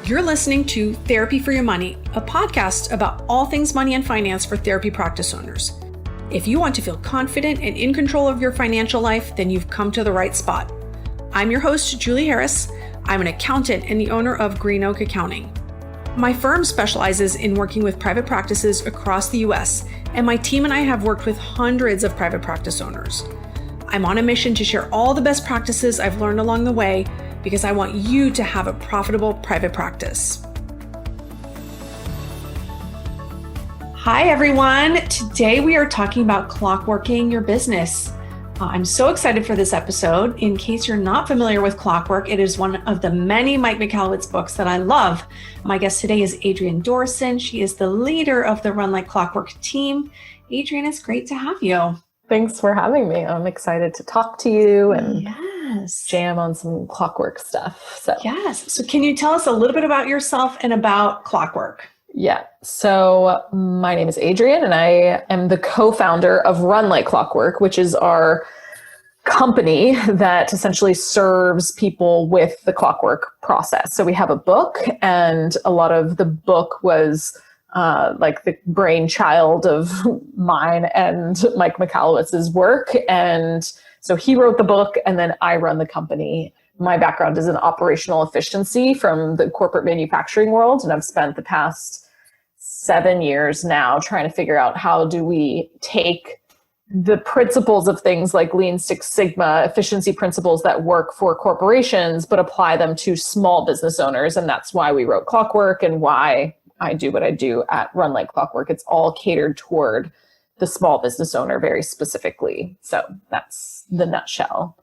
You're listening to Therapy for Your Money, a podcast about all things money and finance for therapy practice owners. If you want to feel confident and in control of your financial life, then you've come to the right spot. I'm your host, Julie Harris. I'm an accountant and the owner of Green Oak Accounting. My firm specializes in working with private practices across the US, and my team and I have worked with hundreds of private practice owners. I'm on a mission to share all the best practices I've learned along the way because I want you to have a profitable private practice. Hi, everyone. Today we are talking about clockworking your business. I'm so excited for this episode. In case you're not familiar with Clockwork, it is one of the many Mike Michalowicz books that I love. My guest today is Adrienne Dorison. She is the leader of the Run Like Clockwork team. Adrienne, it's great to have you. Thanks for having me. I'm excited to talk to you and Yes. jam on some clockwork stuff. Yes. So can you tell us a little bit about yourself and about Clockwork? Yeah. So my name is Adrian and I am the co-founder of Run Like Clockwork, which is our company that essentially serves people with the clockwork process. So we have a book, and a lot of the book was like the brainchild of mine and Mike Michalowicz's work. And so he wrote the book and then I run the company. My background is in operational efficiency from the corporate manufacturing world. And I've spent the past 7 years now trying to figure out how do we take the principles of things like Lean Six Sigma, efficiency principles that work for corporations, but apply them to small business owners. And that's why we wrote Clockwork and why I do what I do at Run Like Clockwork. It's all catered toward the small business owner very specifically. So that's the nutshell.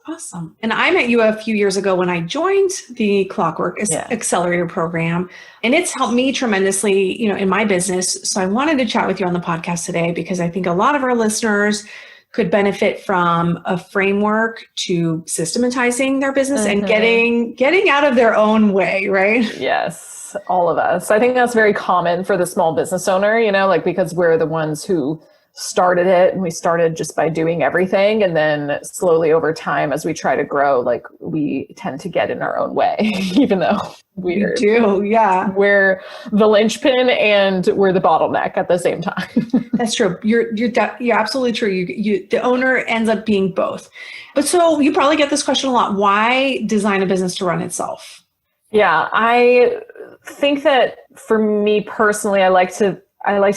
Awesome. And I met you a few years ago when I joined the Clockwork Accelerator program, and it's helped me tremendously, in my business. So I wanted to chat with you on the podcast today because I think a lot of our listeners could benefit from a framework to systematizing their business and getting out of their own way, right? Yes, all of us. I think that's very common for the small business owner, because we're the ones who started it, and we started just by doing everything. And then slowly over time, as we try to grow, we tend to get in our own way, even though we're the linchpin and we're the bottleneck at the same time. That's true. You're absolutely true. You the owner ends up being both. But so you probably get this question a lot. Why design a business to run itself? Yeah, I think that for me personally, I like to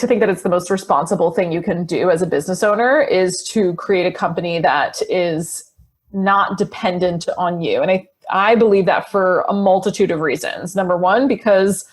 think that it's the most responsible thing you can do as a business owner is to create a company that is not dependent on you. And I believe that for a multitude of reasons. Number one, because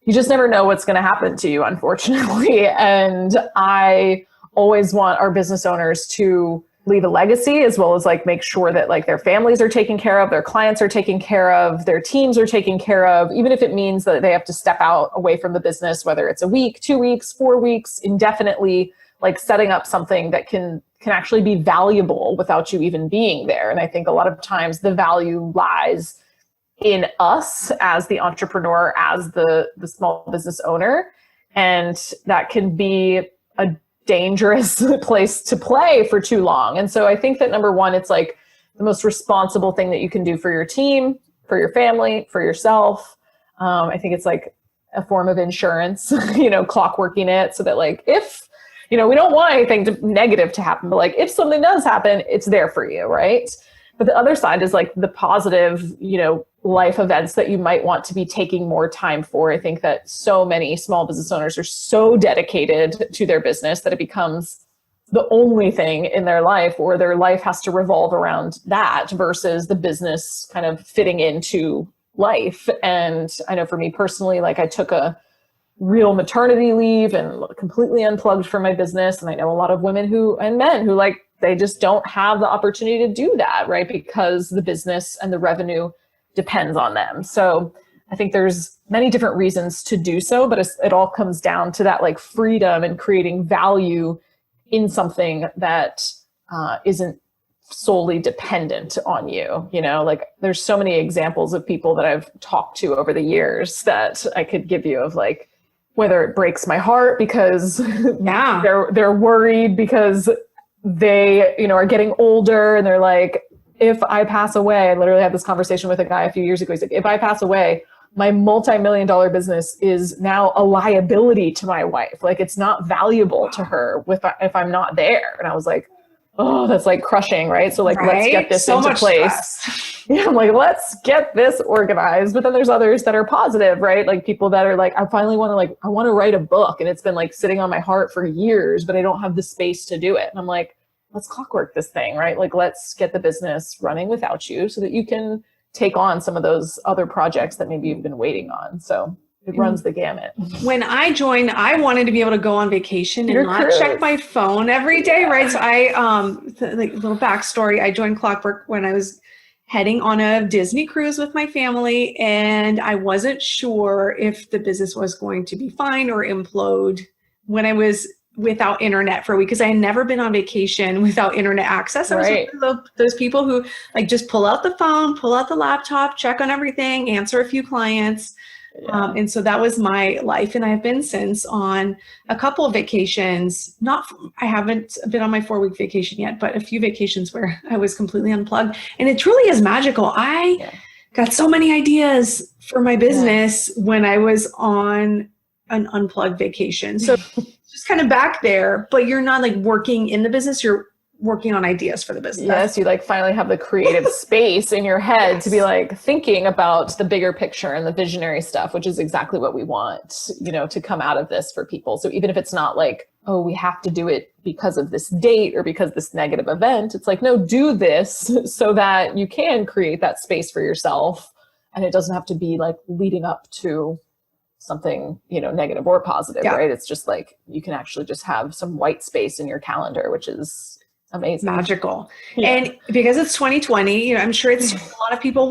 you just never know what's going to happen to you, unfortunately. And I always want our business owners to leave a legacy, as well as make sure that their families are taken care of, their clients are taken care of, their teams are taken care of, even if it means that they have to step out away from the business, whether it's a week, 2 weeks, 4 weeks, indefinitely, setting up something that can actually be valuable without you even being there. And I think a lot of times the value lies in us as the entrepreneur, as the small business owner. And that can be a dangerous place to play for too long. And so I think that number one, it's the most responsible thing that you can do for your team, for your family, for yourself. I think it's a form of insurance, clockworking it so that if, we don't want anything negative to happen, but if something does happen, it's there for you, right? But the other side is the positive, life events that you might want to be taking more time for. I think that so many small business owners are so dedicated to their business that it becomes the only thing in their life, or their life has to revolve around that versus the business kind of fitting into life. And I know for me personally, I took a real maternity leave and completely unplugged from my business. And I know a lot of women and men who they just don't have the opportunity to do that, right? Because the business and the revenue depends on them. So I think there's many different reasons to do so, but it all comes down to that freedom and creating value in something that isn't solely dependent on you. There's so many examples of people that I've talked to over the years that I could give you of whether it breaks my heart because they're worried because they, are getting older and they're if I pass away, I literally had this conversation with a guy a few years ago. He's if I pass away, my multi-million-dollar business is now a liability to my wife. Like it's not valuable to her if I'm not there. And I was like, oh, that's like crushing, right? So like, let's get this into place. Yeah, I'm like, let's get this organized. But then there's others that are positive, right? Like people that are like, I finally want to I want to write a book, and it's been like sitting on my heart for years, but I don't have the space to do it. And I'm like, let's clockwork this thing, right? Like, let's get the business running without you so that you can take on some of those other projects that maybe you've been waiting on. So it runs the gamut. When I joined, I wanted to be able to go on vacation and not check my phone every day, right? So like little backstory, I joined Clockwork when I was heading on a Disney cruise with my family, and I wasn't sure if the business was going to be fine or implode when I was without internet for a week, because I had never been on vacation without internet access. I was one of those people who like just pull out the phone, pull out the laptop, check on everything, answer a few clients. Yeah. And so that was my life. And I've been since on a couple of vacations. I haven't been on my 4-week vacation yet, but a few vacations where I was completely unplugged. And it truly is magical. I got so many ideas for my business when I was on an unplugged vacation. So just kind of back there, but you're not like working in the business. You're working on ideas for the business. Yes, you like finally have the creative space in your head to be like thinking about the bigger picture and the visionary stuff, which is exactly what we want, to come out of this for people. So even if it's not like, oh, we have to do it because of this date or because this negative event, it's like, no, do this so that you can create that space for yourself. And it doesn't have to be like leading up to something, negative or positive, right? It's just like, you can actually just have some white space in your calendar, which is amazing. Magical. Yeah. And because it's 2020, I'm sure it's a lot of people,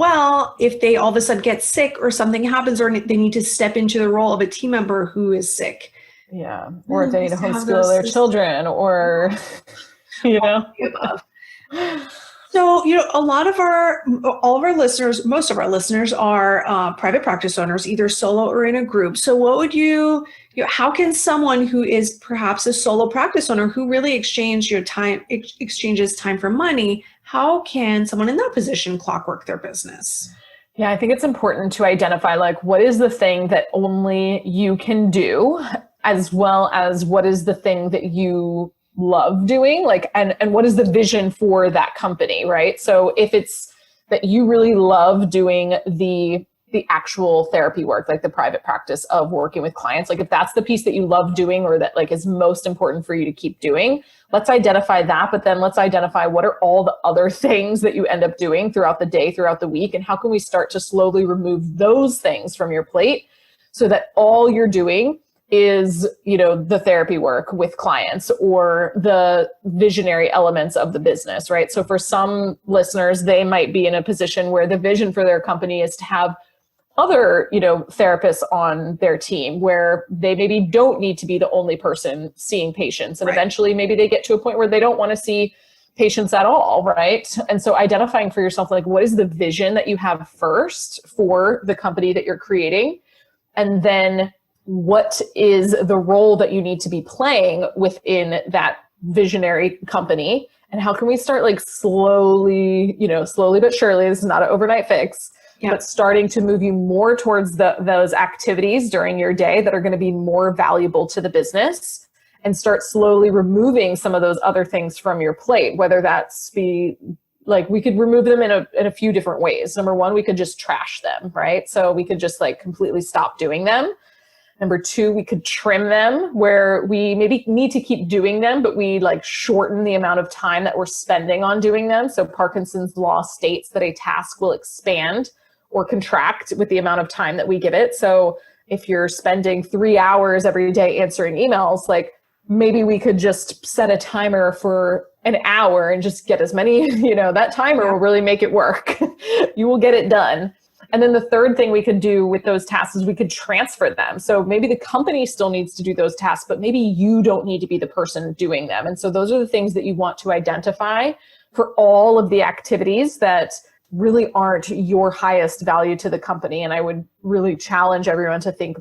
if they all of a sudden get sick or something happens, or they need to step into the role of a team member who is sick. Yeah. Or if they need to homeschool their children or, So, all of our listeners, most of our listeners are private practice owners, either solo or in a group. So what would how can someone who is perhaps a solo practice owner who really exchanges time for money, how can someone in that position clockwork their business? Yeah, I think it's important to identify what is the thing that only you can do, as well as what is the thing that you love doing, and what is the vision for that company, right? So if it's that you really love doing the actual therapy work, like the private practice of working with clients, if that's the piece that you love doing or that is most important for you to keep doing, let's identify that. But then let's identify what are all the other things that you end up doing throughout the day, throughout the week, and how can we start to slowly remove those things from your plate so that all you're doing is, the therapy work with clients or the visionary elements of the business, right? So for some listeners, they might be in a position where the vision for their company is to have other, therapists on their team where they maybe don't need to be the only person seeing patients. And eventually maybe they get to a point where they don't want to see patients at all, right? And so identifying for yourself, what is the vision that you have first for the company that you're creating? And then what is the role that you need to be playing within that visionary company? And how can we start slowly but surely, this is not an overnight fix, but starting to move you more towards those activities during your day that are going to be more valuable to the business, and start slowly removing some of those other things from your plate, whether that's we could remove them in a few different ways. Number one, we could just trash them, right? So we could just completely stop doing them. Number two, we could trim them where we maybe need to keep doing them, but we shorten the amount of time that we're spending on doing them. So Parkinson's law states that a task will expand or contract with the amount of time that we give it. So if you're spending 3 hours every day answering emails, maybe we could just set a timer for an hour and just get as many, that timer will really make it work. You will get it done. And then the third thing we could do with those tasks is we could transfer them. So maybe the company still needs to do those tasks, but maybe you don't need to be the person doing them. And so those are the things that you want to identify for all of the activities that really aren't your highest value to the company. And I would really challenge everyone to think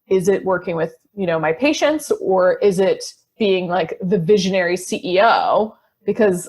is it working with, my patients, or is it being the visionary CEO? Because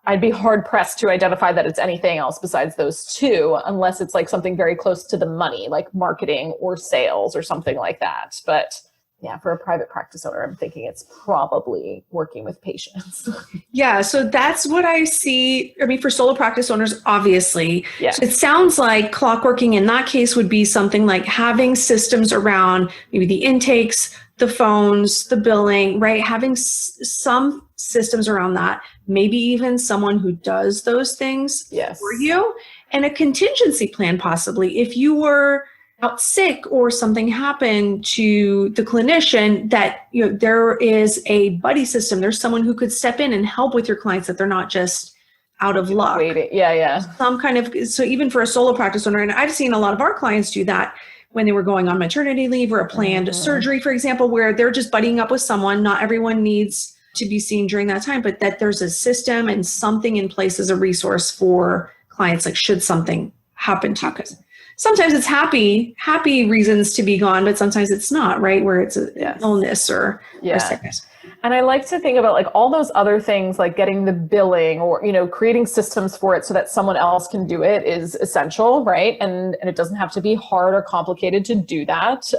I'd be hard pressed to identify that it's anything else besides those two, unless it's like something very close to the money, like marketing or sales or something like that. But yeah, for a private practice owner, I'm thinking it's probably working with patients. Yeah, so that's what I see. I mean, for solo practice owners, obviously, Yes. So it sounds like clockworking in that case would be something like having systems around maybe the intakes, the phones, the billing, right? Having some systems around that, maybe even someone who does those things Yes. for you, and a contingency plan possibly. If you were out sick or something happened to the clinician, that there is a buddy system. There's someone who could step in and help with your clients, that they're not just out of luck. Waiting. Yeah. Some kind of, so even for a solo practice owner, and I've seen a lot of our clients do that when they were going on maternity leave or a planned surgery, for example, where they're just buddying up with someone. Not everyone needs to be seen during that time, but that there's a system and something in place as a resource for clients, like should something happen to you. Because sometimes it's happy reasons to be gone, but sometimes it's not, right? Where it's an illness or sickness. And I like to think about like all those other things, like getting the billing or, creating systems for it so that someone else can do it is essential, right? And it doesn't have to be hard or complicated to do that.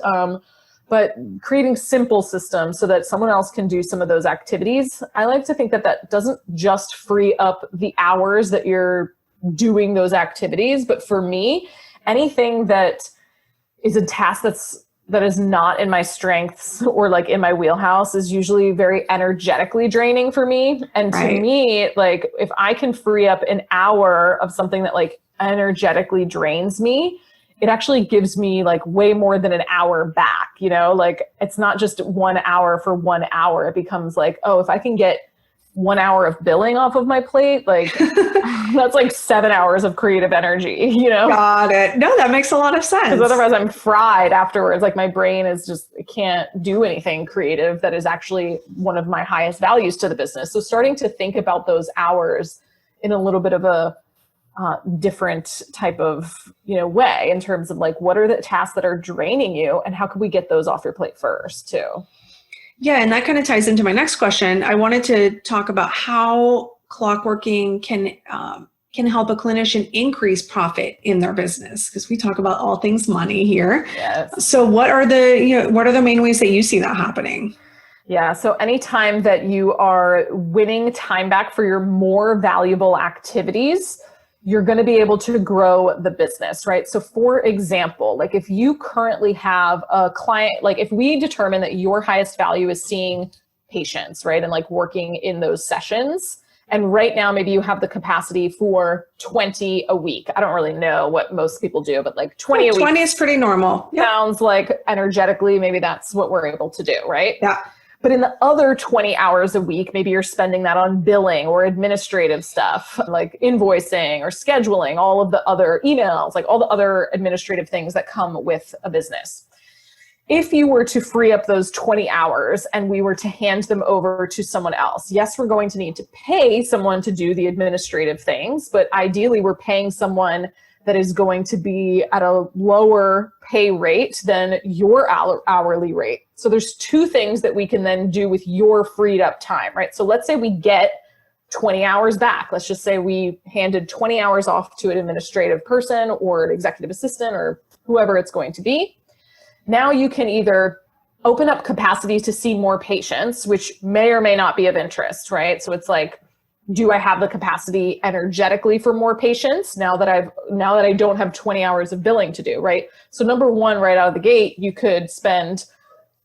But creating simple systems so that someone else can do some of those activities. I like to think that doesn't just free up the hours that you're doing those activities, but for me, anything that is a task that is not in my strengths or like in my wheelhouse is usually very energetically draining for me. And to me, like if I can free up an hour of something that like energetically drains me, it actually gives me like way more than an hour back, like it's not just 1 hour for 1 hour. It becomes like, oh, if I can get 1 hour of billing off of my plate, like that's like 7 hours of creative energy, Got it. No, that makes a lot of sense. Because otherwise I'm fried afterwards. Like my brain is just, it can't do anything creative that is actually one of my highest values to the business. So starting to think about those hours in a little bit of a different type of, way in terms of like, what are the tasks that are draining you and how can we get those off your plate first too? Yeah, and that kind of ties into my next question. I wanted to talk about how clockworking can help a clinician increase profit in their business, because we talk about all things money here. Yes. So what are the main ways that you see that happening? Yeah, so anytime that you are winning time back for your more valuable activities, you're going to be able to grow the business, right? So for example, like if you currently have a client, like if we determine that your highest value is seeing patients, right? And like working in those sessions. And right now, maybe you have the capacity for 20 a week. I don't really know what most people do, but like 20 a week. 20 is pretty normal. Sounds like energetically, maybe that's what we're able to do, right? Yeah. But in the other 20 hours a week, maybe you're spending that on billing or administrative stuff like invoicing or scheduling, all of the other emails, like all the other administrative things that come with a business. If you were to free up those 20 hours and we were to hand them over to someone else, yes, we're going to need to pay someone to do the administrative things, but ideally we're paying someone that is going to be at a lower pay rate than your hourly rate. So there's two things that we can then do with your freed up time, right? So let's say we get 20 hours back. Let's just say we handed 20 hours off to an administrative person or an executive assistant or whoever it's going to be. Now you can either open up capacity to see more patients, which may or may not be of interest, right? So it's like, do I have the capacity energetically for more patients now that I don't have 20 hours of billing to do, right? So number one, right out of the gate, you could spend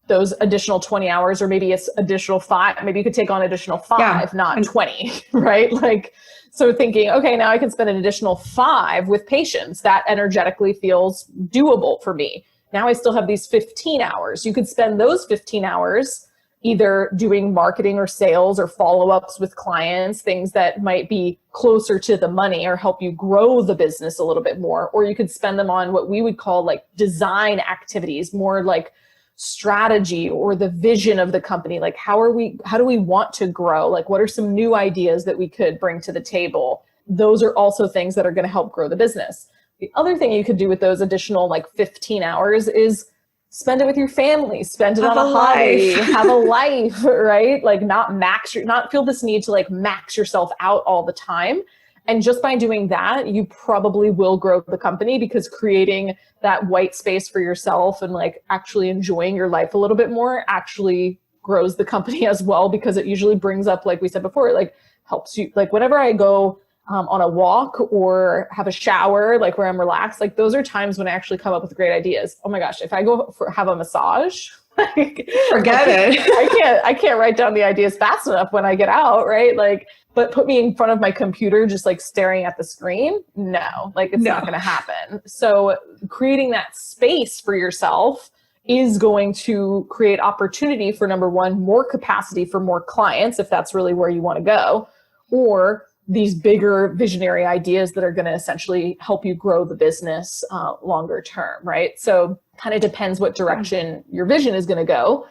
those additional 20 hours, or maybe it's additional 5. Maybe you could take on additional 5, not 20, right? Like, so thinking, okay, now I can spend an additional 5 with patients. That energetically feels doable for me. Now I still have these 15 hours. You could spend those 15 hours either doing marketing or sales or follow-ups with clients, things that might be closer to the money or help you grow the business a little bit more. Or you could spend them on what we would call like design activities, more like strategy or the vision of the company. Like how do we want to grow? Like what are some new ideas that we could bring to the table? Those are also things that are going to help grow the business. The other thing you could do with those additional like 15 hours is spend it with your family, spend it Have on a hobby, life. have a life, right? Like not feel this need to like max yourself out all the time. And just by doing that, you probably will grow the company, because creating that white space for yourself and like actually enjoying your life a little bit more actually grows the company as well, because it usually brings up, like we said before, like helps you, like whenever I go on a walk or have a shower, like where I'm relaxed, like those are times when I actually come up with great ideas. Oh my gosh, if I go have a massage, like, Forget it. I can't write down the ideas fast enough when I get out, right? Like, but put me in front of my computer just like staring at the screen, no, like it's not going to happen. So creating that space for yourself is going to create opportunity for, number one, more capacity for more clients, if that's really where you want to go, or these bigger visionary ideas that are going to essentially help you grow the business longer term, right? So kind of depends what direction your vision is going to go.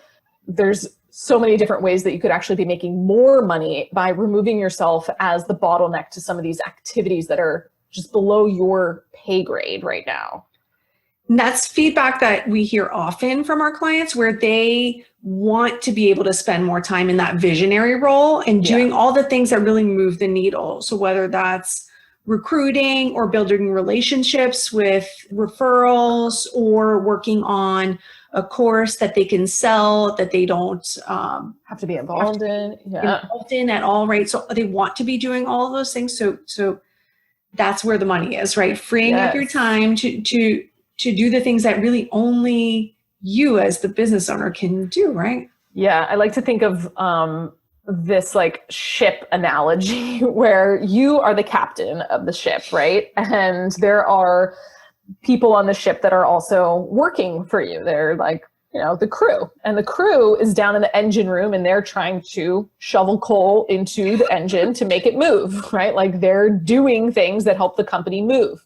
There's so many different ways that you could actually be making more money by removing yourself as the bottleneck to some of these activities that are just below your pay grade right now. And that's feedback that we hear often from our clients, where they want to be able to spend more time in that visionary role and doing all the things that really move the needle. So whether that's recruiting or building relationships with referrals, or working on a course that they can sell that they don't have to be involved in at all, right? So they want to be doing all of those things. So that's where the money is, right? Freeing up your time to do the things that really only you as the business owner can do, right? Yeah, I like to think of this like ship analogy where you are the captain of the ship, right? And there are people on the ship that are also working for you. They're like, you know, the crew. And the crew is down in the engine room, and they're trying to shovel coal into the engine to make it move, right? Like they're doing things that help the company move.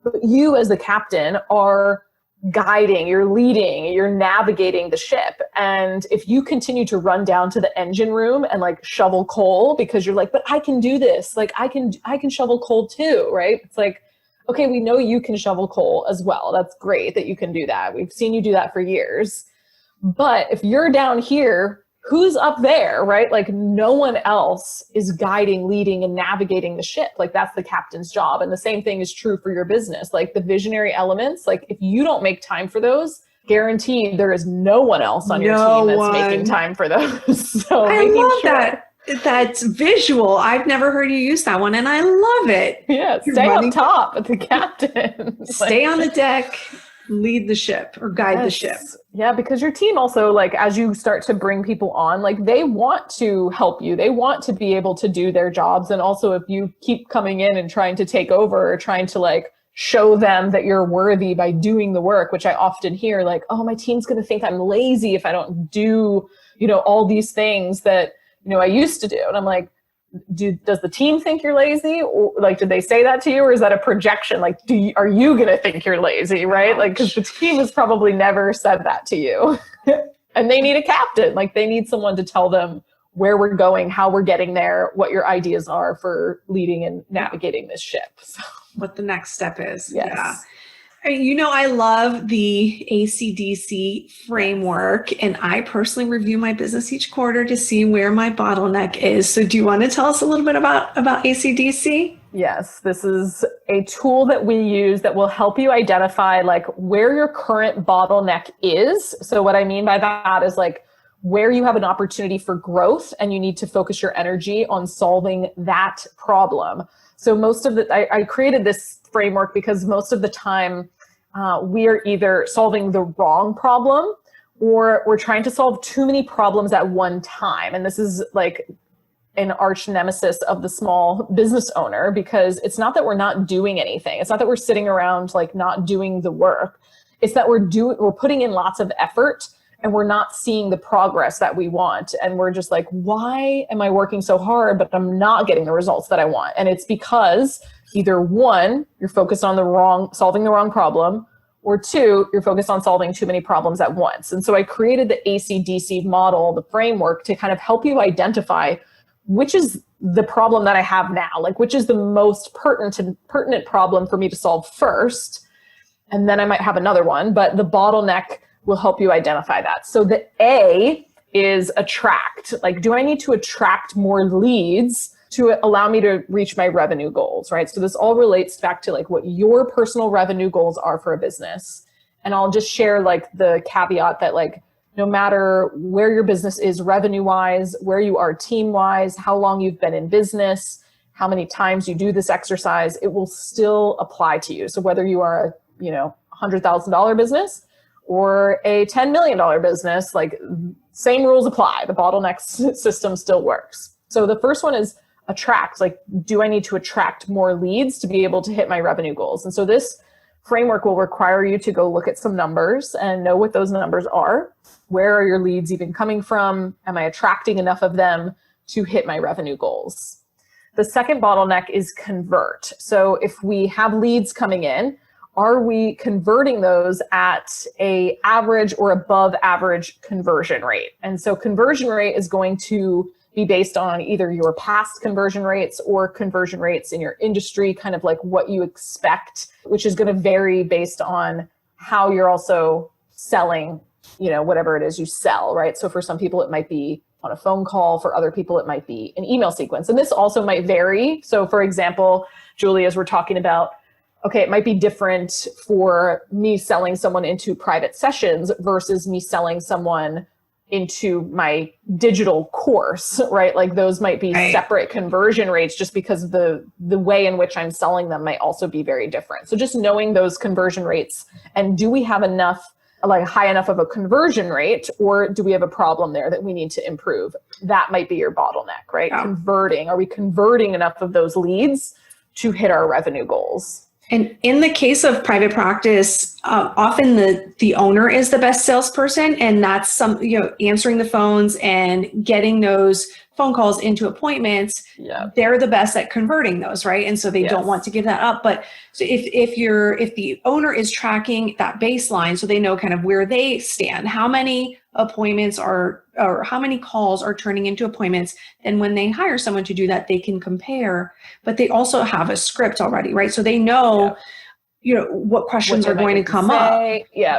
But you as the captain are guiding, you're leading, you're navigating the ship. And if you continue to run down to the engine room and like shovel coal because you're like, but I can do this, like I can shovel coal too, right? It's like, okay, we know you can shovel coal as well. That's great that you can do that. We've seen you do that for years. But if you're down here, who's up there, right? Like no one else is guiding, leading, and navigating the ship. Like that's the captain's job. And the same thing is true for your business. Like the visionary elements, like if you don't make time for those, guaranteed there is no one else on your team that's making time for those. So I love that. That's visual. I've never heard you use that one, and I love it. Yeah, stay up top with the captain. Stay on the deck, lead the ship or guide the ship. Yeah, because your team also, like, as you start to bring people on, like, they want to help you. They want to be able to do their jobs. And also, if you keep coming in and trying to take over or trying to, like, show them that you're worthy by doing the work, which I often hear, like, oh, my team's going to think I'm lazy if I don't do, you know, all these things that, you know, I used to do. And I'm like, does the team think you're lazy? Or like, did they say that to you? Or is that a projection? Like, are you going to think you're lazy? Right? Like, because the team has probably never said that to you. And they need a captain. Like, they need someone to tell them where we're going, how we're getting there, what your ideas are for leading and navigating this ship. So, what the next step is. Yes. Yeah. You know, I love the ACDC framework, and I personally review my business each quarter to see where my bottleneck is. So do you want to tell us a little bit about ACDC? Yes, this is a tool that we use that will help you identify like where your current bottleneck is. So what I mean by that is like where you have an opportunity for growth and you need to focus your energy on solving that problem. So most of I created this framework because most of the time we are either solving the wrong problem or we're trying to solve too many problems at one time. And this is like an arch nemesis of the small business owner, because it's not that we're not doing anything. It's not that we're sitting around like not doing the work. It's that we're putting in lots of effort and we're not seeing the progress that we want. And we're just like, why am I working so hard, but I'm not getting the results that I want? And it's because either one, you're focused on solving the wrong problem, or two, you're focused on solving too many problems at once. And so I created the ACDC model, the framework, to kind of help you identify which is the problem that I have now, like which is the most pertinent problem for me to solve first. And then I might have another one, but the bottleneck will help you identify that. So the A is attract. Like, do I need to attract more leads to allow me to reach my revenue goals, right? So this all relates back to like what your personal revenue goals are for a business. And I'll just share like the caveat that like, no matter where your business is revenue wise, where you are team wise, how long you've been in business, how many times you do this exercise, it will still apply to you. So whether you are a, $100,000 business or a $10 million business, like same rules apply. The bottleneck system still works. So the first one is attract. Like, do I need to attract more leads to be able to hit my revenue goals? And so this framework will require you to go look at some numbers and know what those numbers are. Where are your leads even coming from? Am I attracting enough of them to hit my revenue goals? The second bottleneck is convert. So if we have leads coming in, are we converting those at a average or above average conversion rate? And so conversion rate is going to be based on either your past conversion rates or conversion rates in your industry, kind of like what you expect, which is going to vary based on how you're also selling, whatever it is you sell, right? So for some people, it might be on a phone call. For other people, it might be an email sequence. And this also might vary. So for example, Julie, as we're talking about, okay, it might be different for me selling someone into private sessions versus me selling someone into my digital course, right? Like those might be separate conversion rates just because the way in which I'm selling them might also be very different. So just knowing those conversion rates, and do we have enough, like high enough of a conversion rate, or do we have a problem there that we need to improve? That might be your bottleneck, right? Yeah. Converting, are we converting enough of those leads to hit our revenue goals? And in the case of private practice, often the owner is the best salesperson, and that's answering the phones and getting those phone calls into appointments. Yeah. They're the best at converting those, right? And so they don't want to give that up. But so if the owner is tracking that baseline, so they know kind of where they stand, how many appointments or how many calls are turning into appointments, and when they hire someone to do that, they can compare, but they also have a script already, right? So they know, what questions are going to come up,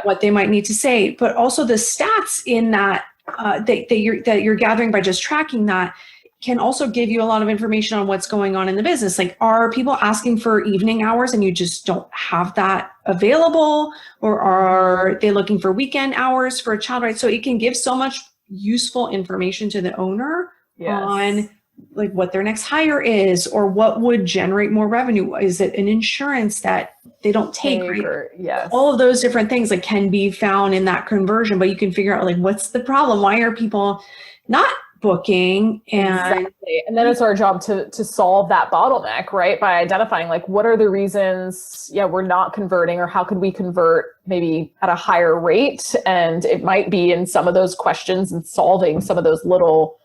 what they might need to say, but also the stats in that that you're gathering by just tracking that can also give you a lot of information on what's going on in the business. Like, are people asking for evening hours and you just don't have that available? Or are they looking for weekend hours for a child, right? So it can give so much useful information to the owner on like what their next hire is, or what would generate more revenue. Is it an insurance that they don't take? Right? Yes. All of those different things like can be found in that conversion, but you can figure out like, what's the problem? Why are people not booking? Exactly. And then it's our job to solve that bottleneck, right? By identifying like, what are the reasons we're not converting, or how could we convert maybe at a higher rate? And it might be in some of those questions and solving some of those little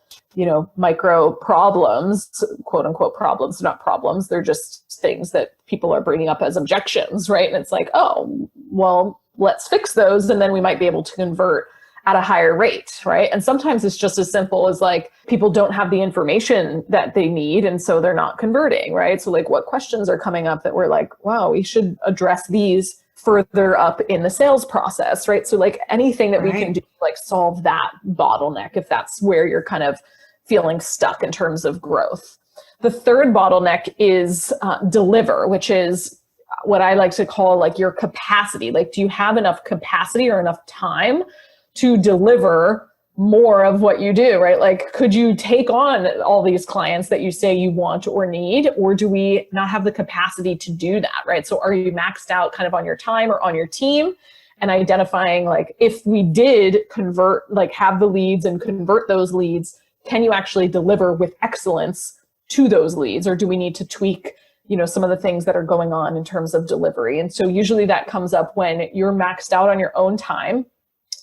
micro problems, quote unquote problems, not problems. They're just things that people are bringing up as objections, right? And it's like, oh, well, let's fix those. And then we might be able to convert at a higher rate, right? And sometimes it's just as simple as like, people don't have the information that they need, and so they're not converting, right? So like, what questions are coming up that we're like, wow, we should address these further up in the sales process, right? So like anything that we can do to like solve that bottleneck, if that's where you're kind of feeling stuck in terms of growth. The third bottleneck is deliver, which is what I like to call like your capacity. Like, do you have enough capacity or enough time to deliver more of what you do, right? Like, could you take on all these clients that you say you want or need, or do we not have the capacity to do that, right? So are you maxed out kind of on your time or on your team? And identifying like, if we did convert, like have the leads and convert those leads, can you actually deliver with excellence to those leads? Or do we need to tweak, some of the things that are going on in terms of delivery? And so usually that comes up when you're maxed out on your own time.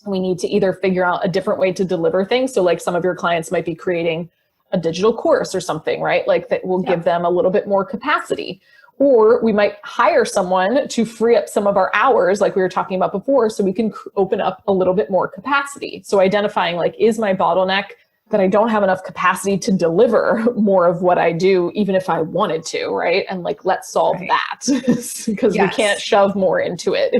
We need to either figure out a different way to deliver things. So like some of your clients might be creating a digital course or something, right? Like that will give them a little bit more capacity. Or we might hire someone to free up some of our hours, like we were talking about before, so we can open up a little bit more capacity. So identifying like, is my bottleneck that I don't have enough capacity to deliver more of what I do, even if I wanted to, right? And like, let's solve that because we can't shove more into it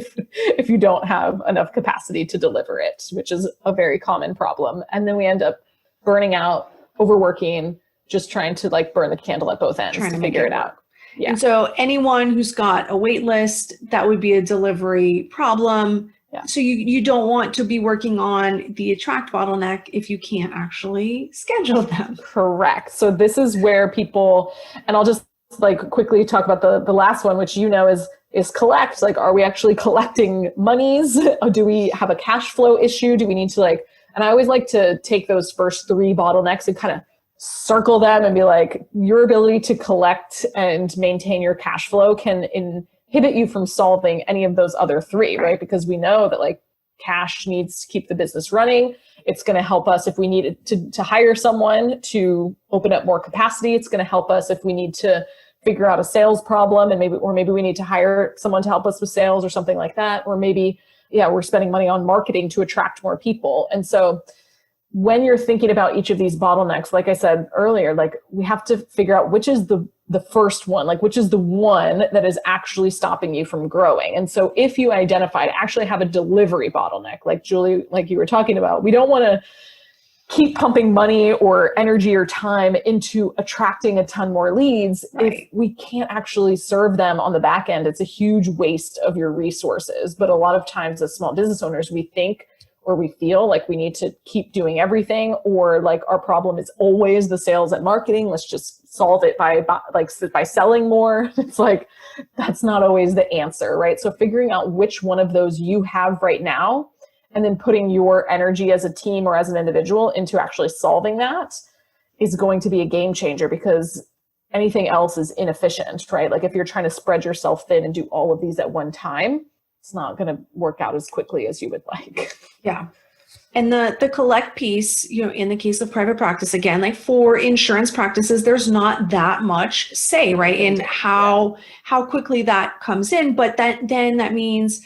if you don't have enough capacity to deliver it, which is a very common problem. And then we end up burning out, overworking, just trying to like burn the candle at both ends to figure it out. Yeah. And so anyone who's got a wait list, that would be a delivery problem. Yeah. So you don't want to be working on the attract bottleneck if you can't actually schedule them. Correct. So this is where people, and I'll just like quickly talk about the last one, which is collect. Like, are we actually collecting monies? Or do we have a cash flow issue? Do we need to like, and I always like to take those first 3 bottlenecks and kind of circle them and be like, your ability to collect and maintain your cash flow can inhibit you from solving any of those other 3, right? Because we know that like cash needs to keep the business running. It's going to help us if we need to hire someone to open up more capacity. It's going to help us if we need to figure out a sales problem and maybe we need to hire someone to help us with sales or something like that. Or maybe, we're spending money on marketing to attract more people. And so when you're thinking about each of these bottlenecks, like I said earlier, like we have to figure out which is the first one, like which is the one that is actually stopping you from growing. And so if you identified actually have a delivery bottleneck, like Julie, like you were talking about, we don't want to keep pumping money or energy or time into attracting a ton more leads. If we can't actually serve them on the back end, it's a huge waste of your resources. But a lot of times as small business owners, we think or we feel like we need to keep doing everything, or like our problem is always the sales and marketing. Let's just solve it by selling more. It's like, that's not always the answer, right? So figuring out which one of those you have right now, and then putting your energy as a team or as an individual into actually solving that is going to be a game changer, because anything else is inefficient, right? Like if you're trying to spread yourself thin and do all of these at one time, it's not going to work out as quickly as you would like. Yeah. And the collect piece, in the case of private practice, again, like for insurance practices, there's not that much say, right, in how quickly that comes in. But that means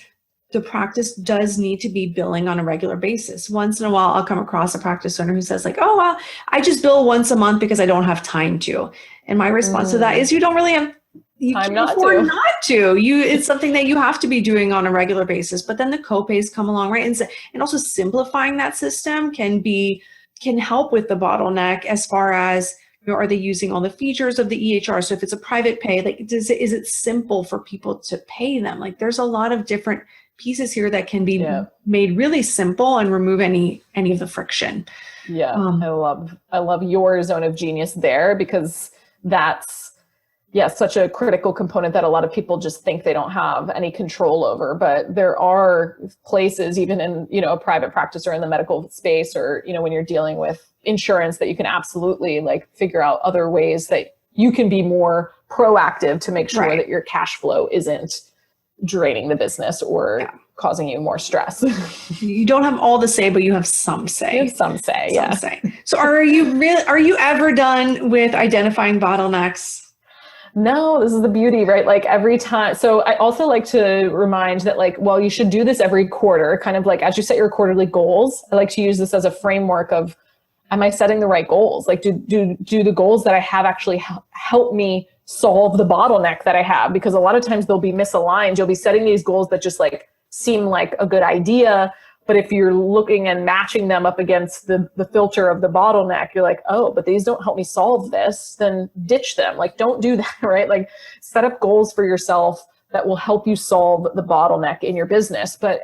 the practice does need to be billing on a regular basis. Once in a while, I'll come across a practice owner who says like, oh, well, I just bill once a month because I don't have time to. And my response to that is you don't really have you can afford not to. It's something that you have to be doing on a regular basis. But then the copays come along, right? And also simplifying that system can help with the bottleneck as far as, are they using all the features of the EHR? So if it's a private pay, like is it simple for people to pay them? Like there's a lot of different pieces here that can be made really simple and remove any of the friction. Yeah, I love your zone of genius there, because that's such a critical component that a lot of people just think they don't have any control over. But there are places, even in, a private practice or in the medical space, or, when you're dealing with insurance, that you can absolutely like figure out other ways that you can be more proactive to make sure that your cash flow isn't draining the business or causing you more stress. You don't have all the say, but you have some say. You have some say, say. So are you ever done with identifying bottlenecks? No, this is the beauty, right? Like every time. So I also like to remind that you should do this every quarter, kind of like as you set your quarterly goals. I like to use this as a framework of, am I setting the right goals? Like do the goals that I have actually help me solve the bottleneck that I have? Because a lot of times they'll be misaligned. You'll be setting these goals that just like seem like a good idea, but if you're looking and matching them up against the filter of the bottleneck, you're like, oh, but these don't help me solve this, then ditch them. Like, don't do that, right? Like, set up goals for yourself that will help you solve the bottleneck in your business. But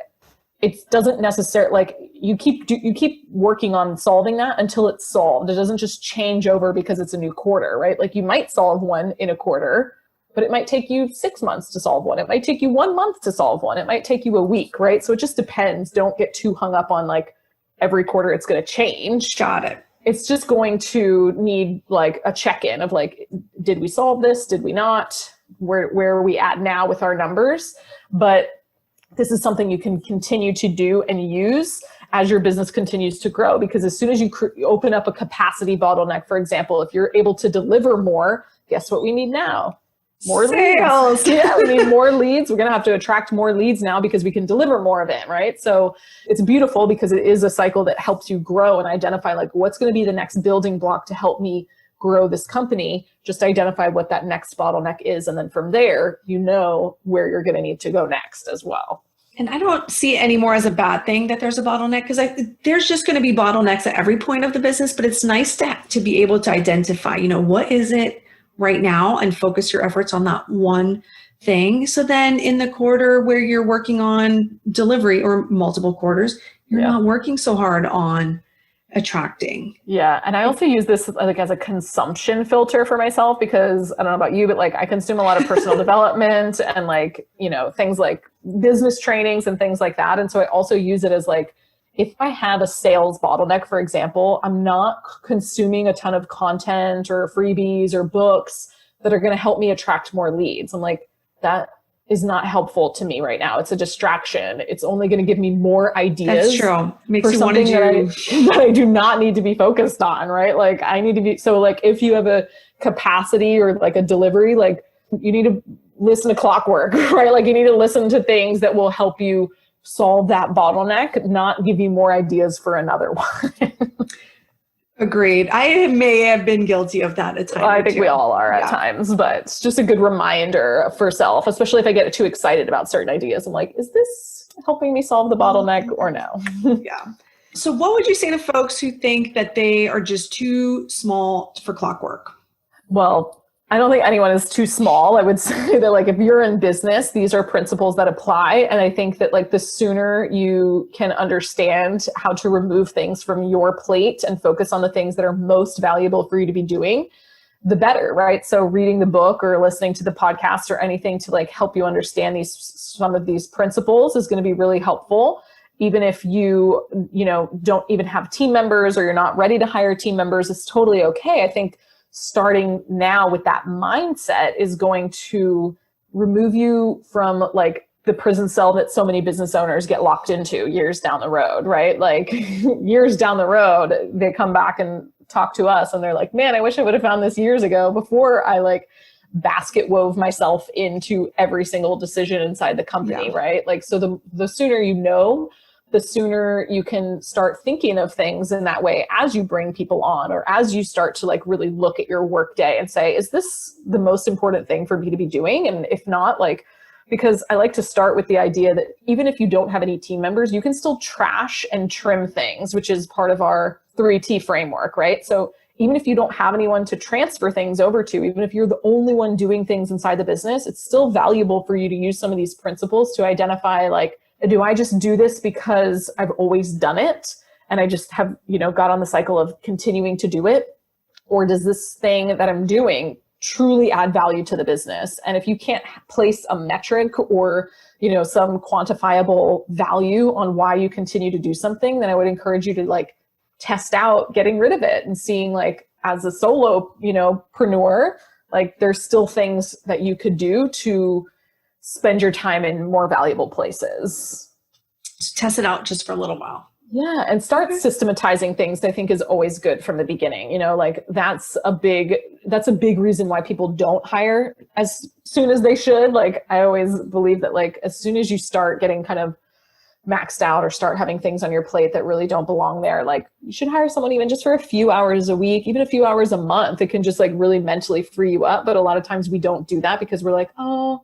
it doesn't necessarily, like, you keep working on solving that until it's solved. It doesn't just change over because it's a new quarter, right? Like, you might solve one in a quarter, but it might take you 6 months to solve one. It might take you 1 month to solve one. It might take you a week, right? So it just depends. Don't get too hung up on like every quarter it's going to change. Got it. It's just going to need like a check-in of like, did we solve this? Did we not? Where are we at now with our numbers? But this is something you can continue to do and use as your business continues to grow, because as soon as you open up a capacity bottleneck, for example, if you're able to deliver more, guess what we need now? more sales. leads. Yeah, we need more leads. We're going to have to attract more leads now because we can deliver more of it, right? So it's beautiful because it is a cycle that helps you grow and identify like what's going to be the next building block to help me grow this company. Just identify what that next bottleneck is. And then from there, you know where you're going to need to go next as well. And I don't see it anymore as a bad thing that there's a bottleneck, because there's just going to be bottlenecks at every point of the business, but it's nice to be able to identify, what is it right now and focus your efforts on that one thing. So then in the quarter where you're working on delivery, or multiple quarters, you're not working so hard on attracting. Yeah. And I also use this like as a consumption filter for myself, because I don't know about you, but like I consume a lot of personal development and like, things like business trainings and things like that. And so I also use it as like, if I have a sales bottleneck, for example, I'm not consuming a ton of content or freebies or books that are going to help me attract more leads. I'm like, that is not helpful to me right now. It's a distraction. It's only going to give me more ideas. That's true. Makes for you want to something that I do not need to be focused on, right? Like I need to be, so like if you have a capacity or like a delivery, like you need to listen to Clockwork, right? Like you need to listen to things that will help you solve that bottleneck, not give you more ideas for another one. Agreed. I may have been guilty of that at times. I think we all are at times, but it's just a good reminder for self, especially if I get too excited about certain ideas. I'm like, is this helping me solve the bottleneck or no? Yeah. So what would you say to folks who think that they are just too small for Clockwork? Well, I don't think anyone is too small. I would say that like if you're in business, these are principles that apply. And I think that like the sooner you can understand how to remove things from your plate and focus on the things that are most valuable for you to be doing, the better, right? So reading the book or listening to the podcast or anything to like help you understand some of these principles is going to be really helpful. Even if you don't even have team members or you're not ready to hire team members, it's totally okay. I think starting now with that mindset is going to remove you from like the prison cell that so many business owners get locked into years down the road, right? Like years down the road, they come back and talk to us and they're like, man, I wish I would have found this years ago before I like basket wove myself into every single decision inside the company, right? Like, so the sooner the sooner you can start thinking of things in that way as you bring people on, or as you start to like really look at your work day and say, is this the most important thing for me to be doing? And if not, like, because I like to start with the idea that even if you don't have any team members, you can still trash and trim things, which is part of our 3T framework, right? So even if you don't have anyone to transfer things over to, even if you're the only one doing things inside the business, it's still valuable for you to use some of these principles to identify like, do I just do this because I've always done it and I just have, got on the cycle of continuing to do it? Or does this thing that I'm doing truly add value to the business? And if you can't place a metric or, some quantifiable value on why you continue to do something, then I would encourage you to like test out getting rid of it and seeing like as a solo, preneur, like there's still things that you could do to spend your time in more valuable places. Just test it out just for a little while. Yeah. And start systematizing things, I think is always good from the beginning. Like that's a big reason why people don't hire as soon as they should. Like I always believe that like, as soon as you start getting kind of maxed out or start having things on your plate that really don't belong there, like you should hire someone even just for a few hours a week, even a few hours a month. It can just like really mentally free you up. But a lot of times we don't do that because we're like, oh,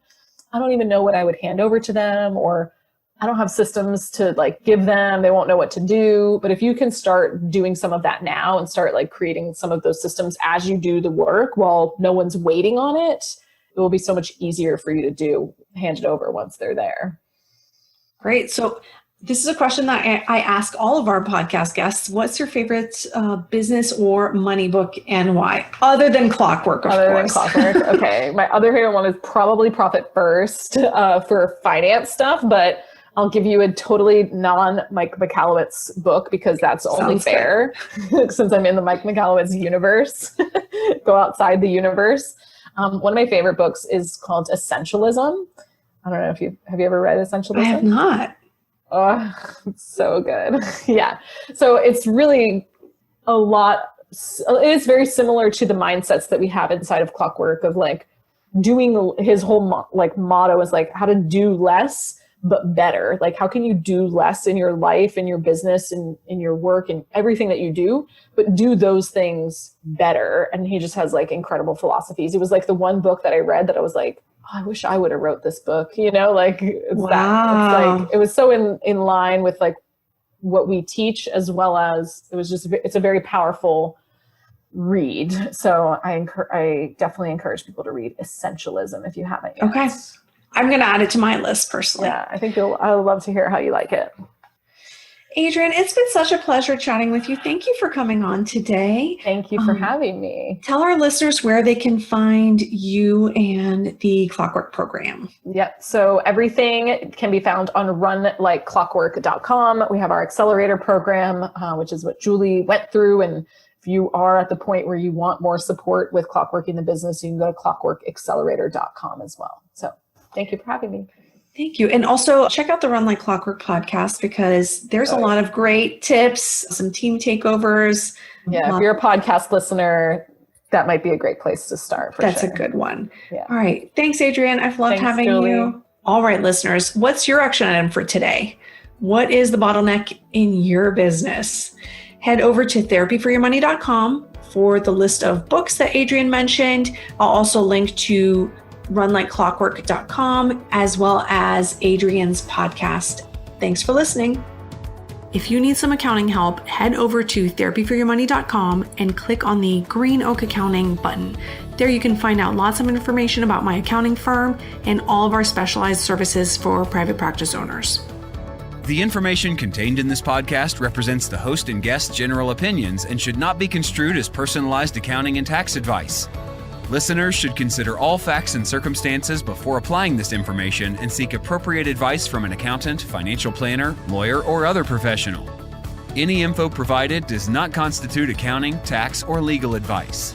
I don't even know what I would hand over to them, or I don't have systems to like give them, they won't know what to do. But if you can start doing some of that now and start like creating some of those systems as you do the work while no one's waiting on it, it will be so much easier for you to hand it over once they're there. Great. So this is a question that I ask all of our podcast guests. What's your favorite business or money book and why? Other than Clockwork, of course. Other than Clockwork. Okay. My other favorite one is probably Profit First for finance stuff, but I'll give you a totally non-Mike Michalowicz book because that's only fair since I'm in the Mike Michalowicz universe. Go outside the universe. One of my favorite books is called Essentialism. I don't know if have you ever read Essentialism? I have not. Oh, it's so good. Yeah. So it's really it is very similar to the mindsets that we have inside of Clockwork of like doing his whole motto is like how to do less but better. Like, how can you do less in your life, in your business, and in your work and everything that you do, but do those things better? And he just has like incredible philosophies. It was like the one book that I read that I was like, oh, I wish I would have wrote this book, like it's wow. It's like, it was so in line with like what we teach, as well as it's a very powerful read. So I definitely encourage people to read Essentialism if you haven't yet. Okay. I'm going to add it to my list personally. Yeah, I think I would love to hear how you like it. Adrienne, it's been such a pleasure chatting with you. Thank you for coming on today. Thank you for having me. Tell our listeners where they can find you and the Clockwork program. Yep. So everything can be found on runlikeclockwork.com. We have our accelerator program, which is what Julie went through. And if you are at the point where you want more support with clockworking the business, you can go to clockworkaccelerator.com as well. So thank you for having me. Thank you. And also check out the Run Like Clockwork podcast, because there's a lot of great tips, some team takeovers. Yeah, if you're a podcast listener, that might be a great place to start. That's a good one. Yeah. All right. Thanks, Adrienne. I've loved having you. All right, listeners, what's your action item for today? What is the bottleneck in your business? Head over to therapyforyourmoney.com for the list of books that Adrienne mentioned. I'll also link to runlikeclockwork.com, as well as Adrienne's podcast. Thanks for listening. If you need some accounting help, head over to therapyforyourmoney.com and click on the Green Oak Accounting button. There you can find out lots of information about my accounting firm and all of our specialized services for private practice owners. The information contained in this podcast represents the host and guest's general opinions and should not be construed as personalized accounting and tax advice. Listeners should consider all facts and circumstances before applying this information and seek appropriate advice from an accountant, financial planner, lawyer, or other professional. Any info provided does not constitute accounting, tax, or legal advice.